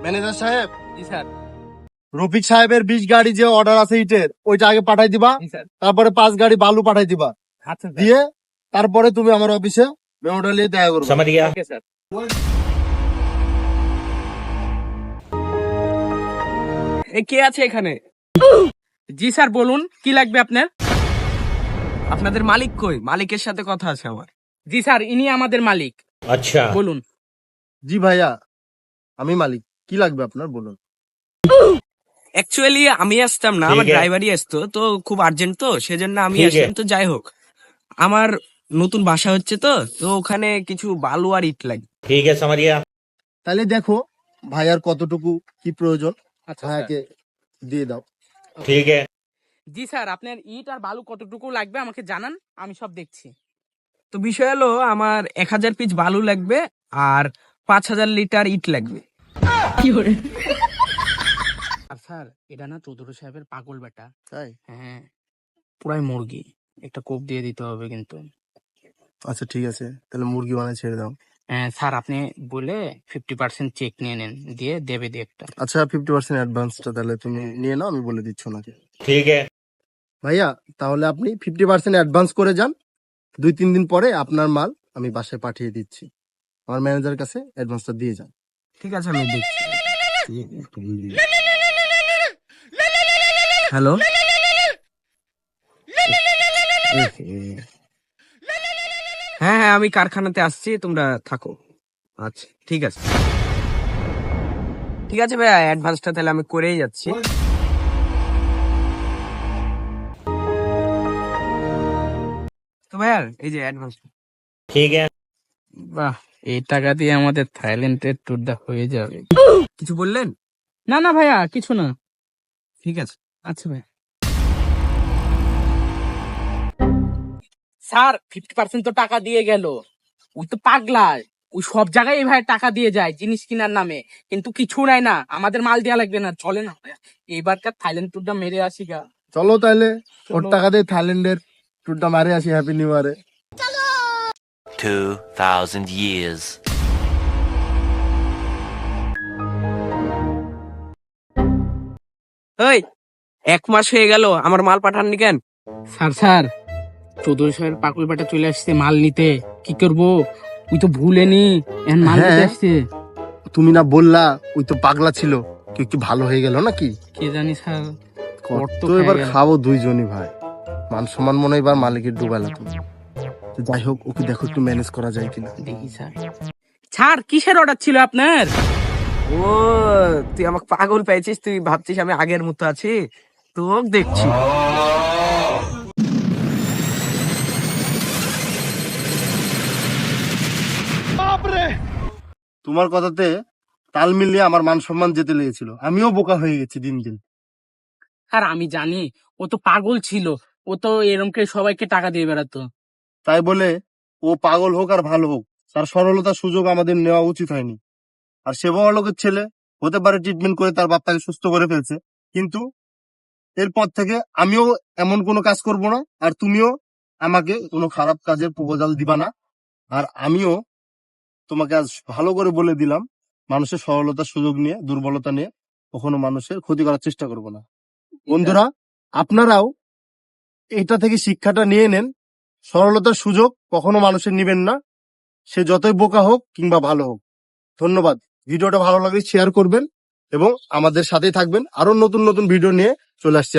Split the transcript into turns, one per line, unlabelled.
Manager সাহেব,
জি sir.
Rafiq সাহেবের 20 গাড়ি যে অর্ডার আছে ইটের, ওইটা আগে পাঠাই দিবা।
জি স্যার।
তারপরে 5 গাড়ি বালু পাঠাই দিবা।
আচ্ছা স্যার।
দিয়ে তারপরে তুমি আমার অফিসে মেমোটা নিয়ে দেখা করবে।
समझ गया।
Okay sir. কে আছে এখানে? জি স্যার, বলুন কি লাগবে আপনার? আপনাদের মালিক কই? মালিকের সাথে কথা আছে আমার। জি স্যার, ইনি আমাদের মালিক।
अच्छा
বলুন।
জি ভাইয়া, আমি মালিক। কি লাগবে আপনার বলুন।
অ্যাকচুয়ালি আমি আসতাম না,
ঠিক
আমার
আছে।
ড্রাইভারই আসতো, তো খুব আর্জেন্ট, তো সেজন্য আমি
ঠিক
আসলাম।
আছে।
তো যাই হোক, আমার নতুন বাসা হচ্ছে, তো তো ওখানে কিছু বালু আর ইট লাগবে।
ठीक है समझ गया।
তাহলে দেখো ভাইয়ার কতটুকু কি প্রয়োজন,
আচ্ছা
ভাইয়াকে দিয়ে দাও।
ठीक है
জি স্যার, আপনার ইট আর বালু কতটুকু লাগবে আমাকে জানান, আমি সব দেখছি। তো বিষয় হলো, আমার 1000 পিস বালু লাগবে আর 5000 লিটার ইট লাগবে। আর স্যার, এটা না চৌধুরী সাহেবের পাগল বেটা।
তাই?
হ্যাঁ, পুরাই মুরগি। একটা কোপ দিয়ে দিতে হবে কিন্তু।
আচ্ছা ঠিক আছে, তাহলে মুরগি বানায় ছেড়ে দাও।
হ্যাঁ স্যার, আপনি বলে 50% চেক নিয়ে নেন, দিয়ে দেবে দিয়ে একটা।
আচ্ছা 50% অ্যাডভান্সটা তাহলে তুমি নিয়ে নাও, আমি বলে দিচ্ছি ওনাকে।
ठीक है
ভাইয়া তাহলে আপনি 50% অ্যাডভান্স করে যান। 2-3 দিন পরে আপনার মাল আমি বাসায় পাঠিয়ে দিচ্ছি। আমার ম্যানেজারের কাছে অ্যাডভান্সটা দিয়ে যান।
ঠিক আছে, আমি দেখছি। হ্যালো। হ্যাঁ হ্যাঁ, আমি কারখানাতে আসছি, তোমরা থাকো। আচ্ছা ঠিক আছে। ঠিক আছে ভাইয়া, অ্যাডভান্সটা তাহলে আমি করেই যাচ্ছি। তো ভাইয়া, এই যে অ্যাডভান্স।
ठीक है
বাহ, এই টাকা দিয়ে আমাদের থাইল্যান্ডের ট্যুরটা হয়ে যাবে। কিছু বললেন? না না ভাইয়া, কিছু না। ঠিক আছে। আচ্ছা ভাইয়া। স্যার, 50% তো টাকা দিয়ে গেল। ওই তো পাগলা, ওই সব জায়গায় এইভাবে টাকা দিয়ে যায় জিনিস কেনার নামে, কিন্তু কিছু নাই না। আমাদের মাল দেওয়া লাগবে না, চলে না ভাইয়া। এইবারকার থাইল্যান্ড ট্যুরটা মেরে আসি গা।
চলো তাহলে ওর
চলো।
টাকা দিয়ে থাইল্যান্ডের ট্যুরটা মারে আসি। হ্যাপি নিউ ইয়ারে।
2,000 years.
ওই, 1 মাস হয়ে গেল, আমার মাল পাঠাননি কেন? স্যার স্যার, চৌধুরী সাহেবের পাকুল বেটা চলে আসছে মাল নিতে। কি করবো? ওই তো ভুলেনি, এখন মাল নিতে
হ্যাঁ।
আসছে।
তুমি না বললা ওই তো পাগলা ছিল, কি একটু ভালো হয়ে গেল নাকি?
কে জানি স্যার।
তো এবার খাবো দুইজনই ভাই। মান সম্মান মনে হয় এবার মালিকের ডুবাইলা তুমি। তো যাই হোক, ওকে দেখো একটু ম্যানেজ করা যায় কিনা।
দেখি স্যার। স্যার, কিসের অর্ডার ছিল আপনার? ও, তুই আমাকে পাগল পেয়েছিস, তুই ভাবছিস আমি আগের মতো আছি? তোক দেখছি।
তোমার কথাতে তাল মিলিয়ে আমার মান সম্মান যেতে লেগেছিল, আমিও বোকা হয়ে গেছি দিন দিন।
আর আমি জানি, ও তো পাগল ছিল। ও তো এরমকে সবাইকে টাকা দিয়ে বেড়াতো।
তাই বলে ও পাগল হোক আর ভালো হোক, তার সরলতার সুযোগ আমাদের নেওয়া উচিত হয়নি। আর সে বড় লোকের ছেলে, হতে পারে ট্রিটমেন্ট করে তার বাপ্পাকে সুস্থ করে ফেলছে, কিন্তু এরপর থেকে আমিও এমন কোনো কাজ করব না, আর তুমিও আমাকে কোনো খারাপ কাজের প্রপোজাল দিবা না। আর আমিও তোমাকে আজ ভালো করে বলে দিলাম, মানুষের সরলতার সুযোগ নিয়ে, দুর্বলতা নিয়ে কখনো মানুষের ক্ষতি করার চেষ্টা করব না। বন্ধুরা, আপনারাও এটা থেকে শিক্ষাটা নিয়ে নেন। সরলতার সুযোগ কখনো মানুষের নিবেন না, সে যতই বোকা হোক কিংবা ভালো হোক। ধন্যবাদ। ভিডিওটা ভালো লাগলে শেয়ার করবেন এবং আমাদের সাথেই থাকবেন। আরো নতুন নতুন ভিডিও নিয়ে চলে আসছি।